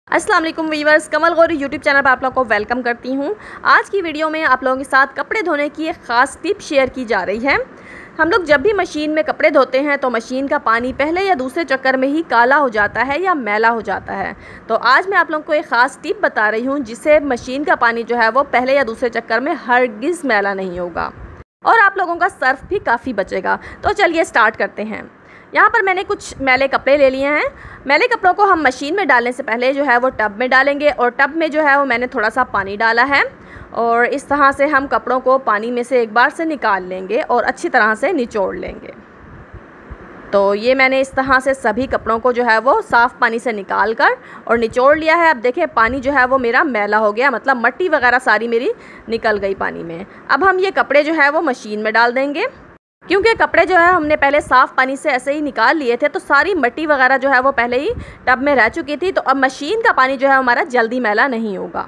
अस्सलाम वालेकुम वीवर्स, कमल Gauri YouTube channel पर आप लोगों को वेलकम करती हूँ। आज की वीडियो में आप लोगों के साथ कपड़े धोने की एक ख़ास टिप शेयर की जा रही है। हम लोग जब भी मशीन में कपड़े धोते हैं तो मशीन का पानी पहले या दूसरे चक्कर में ही काला हो जाता है या मैला हो जाता है। तो आज मैं आप लोगों को एक ख़ास टिप बता रही हूँ जिससे मशीन का पानी जो है वो पहले या दूसरे चक्कर में हरगिज़ मैला नहीं होगा और आप लोगों का सर्फ भी काफ़ी बचेगा। तो चलिए स्टार्ट करते हैं। यहाँ पर मैंने कुछ मैले कपड़े ले लिए हैं। मैले कपड़ों को हम मशीन में डालने से पहले जो है वो टब में डालेंगे और टब में जो है वो मैंने थोड़ा सा पानी डाला है और इस तरह से हम कपड़ों को पानी में से एक बार से निकाल लेंगे और अच्छी तरह से निचोड़ लेंगे। तो ये मैंने इस तरह से सभी कपड़ों को जो है वो साफ़ पानी से निकाल कर और निचोड़ लिया है। अब देखें पानी जो है वो मेरा मैला हो गया, मतलब मट्टी वगैरह सारी मेरी निकल गई पानी में। अब हम ये कपड़े जो है वो मशीन में डाल देंगे। क्योंकि कपड़े जो है हमने पहले साफ़ पानी से ऐसे ही निकाल लिए थे तो सारी मट्टी वगैरह जो है वो पहले ही टब में रह चुकी थी। तो अब मशीन का पानी जो है हमारा जल्दी मैला नहीं होगा।